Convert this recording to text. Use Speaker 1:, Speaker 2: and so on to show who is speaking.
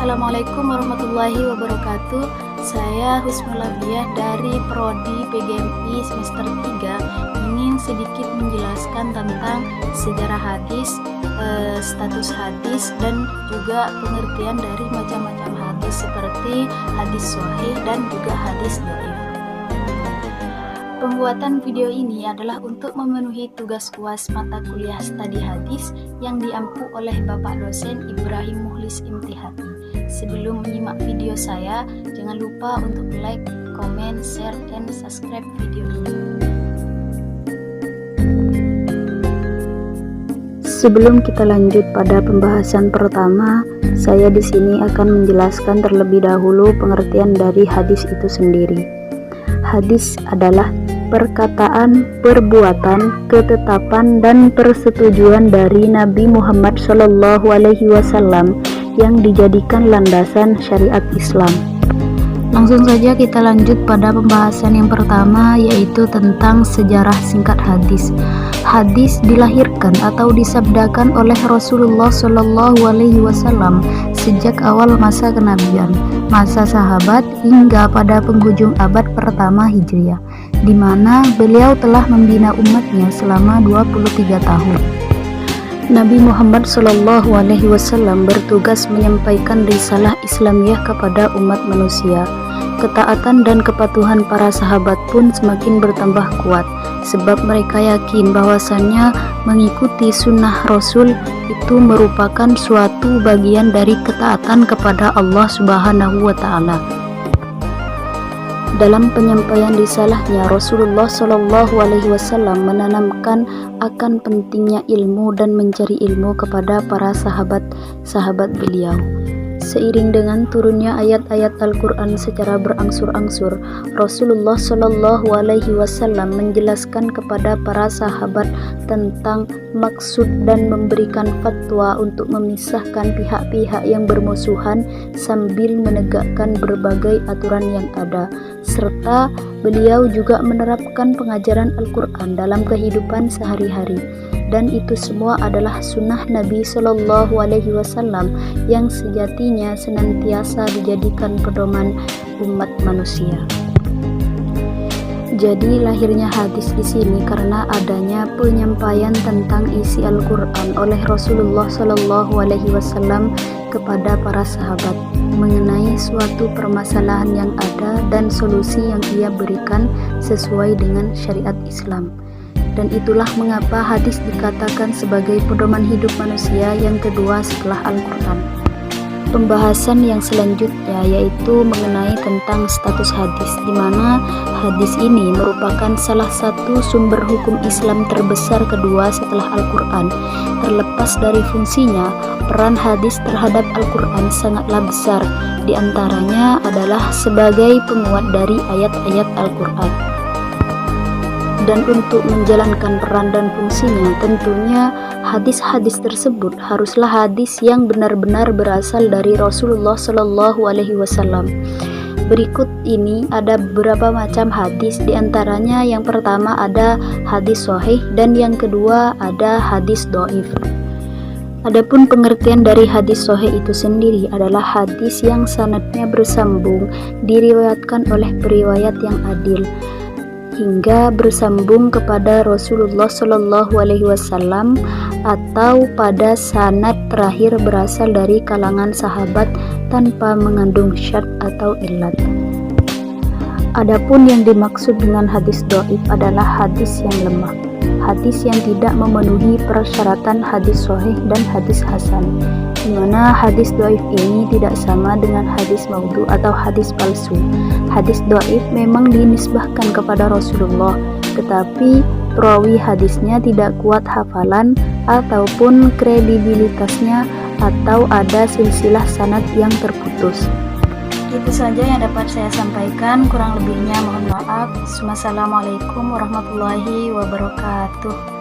Speaker 1: Assalamualaikum warahmatullahi wabarakatuh. Saya Husnulabiah dari Prodi PGMI semester 3 ingin sedikit menjelaskan tentang sejarah hadis, status hadis, dan juga pengertian dari macam-macam hadis seperti hadis sahih dan juga hadis dhaif. Pembuatan video ini adalah untuk memenuhi tugas UAS mata kuliah studi hadis yang diampu oleh Bapak dosen Ibrahim Muhlis Imtihani. Sebelum menyimak video saya, jangan lupa untuk like, comment, share, dan subscribe video ini. Sebelum kita lanjut pada pembahasan pertama, saya di sini akan menjelaskan terlebih dahulu pengertian dari hadis itu sendiri. Hadis adalah perkataan, perbuatan, ketetapan, dan persetujuan dari Nabi Muhammad SAW yang dijadikan landasan syariat Islam. Langsung saja kita lanjut pada pembahasan yang pertama, yaitu tentang sejarah singkat hadis. Hadis dilahirkan atau disabdakan oleh Rasulullah SAW sejak awal masa kenabian, masa sahabat, hingga pada penghujung abad pertama Hijriah, di mana beliau telah membina umatnya selama 23 tahun. Nabi Muhammad SAW bertugas menyampaikan risalah Islamiyah kepada umat manusia. Ketaatan dan kepatuhan para sahabat pun semakin bertambah kuat, sebab mereka yakin bahwasannya mengikuti sunnah Rasul itu merupakan suatu bagian dari ketaatan kepada Allah Subhanahu wa Ta'ala. Dalam penyampaian risalahnya, Rasulullah SAW menanamkan akan pentingnya ilmu dan mencari ilmu kepada para sahabat beliau. Seiring dengan turunnya ayat-ayat Al-Quran secara berangsur-angsur, Rasulullah SAW menjelaskan kepada para sahabat tentang maksud dan memberikan fatwa untuk memisahkan pihak-pihak yang bermusuhan sambil menegakkan berbagai aturan yang ada, serta beliau juga menerapkan pengajaran Al-Quran dalam kehidupan sehari-hari. Dan itu semua adalah sunnah Nabi SAW yang sejatinya senantiasa dijadikan pedoman umat manusia. Jadi lahirnya hadis di sini karena adanya penyampaian tentang isi Al-Quran oleh Rasulullah SAW kepada para sahabat mengenai suatu permasalahan yang ada dan solusi yang ia berikan sesuai dengan syariat Islam. Dan itulah mengapa hadis dikatakan sebagai pedoman hidup manusia yang kedua setelah Al-Quran. Pembahasan yang selanjutnya yaitu mengenai tentang status hadis, di mana hadis ini merupakan salah satu sumber hukum Islam terbesar kedua setelah Al-Quran. Terlepas dari fungsinya, peran hadis terhadap Al-Quran sangatlah besar. Di antaranya adalah sebagai penguat dari ayat-ayat Al-Quran. Dan untuk menjalankan peran dan fungsinya, tentunya hadis-hadis tersebut haruslah hadis yang benar-benar berasal dari Rasulullah SAW. Berikut ini ada beberapa macam hadis, diantaranya yang pertama ada hadis sahih dan yang kedua ada hadis dhaif. Adapun pengertian dari hadis sahih itu sendiri adalah hadis yang sanadnya bersambung, diriwayatkan oleh periwayat yang adil, hingga bersambung kepada Rasulullah SAW atau pada sanad terakhir berasal dari kalangan sahabat tanpa mengandung syadz atau illat. Adapun yang dimaksud dengan hadis dhaif adalah hadis yang lemah, hadis yang tidak memenuhi persyaratan hadis sahih dan hadis hasan, di mana hadis dhaif ini tidak sama dengan hadis maudhu atau hadis palsu. Hadis dhaif memang dinisbahkan kepada Rasulullah, tetapi perawi hadisnya tidak kuat hafalan ataupun kredibilitasnya, atau ada silsilah sanad yang terputus. Itu saja yang dapat saya sampaikan, kurang lebihnya mohon maaf. Wassalamualaikum warahmatullahi wabarakatuh.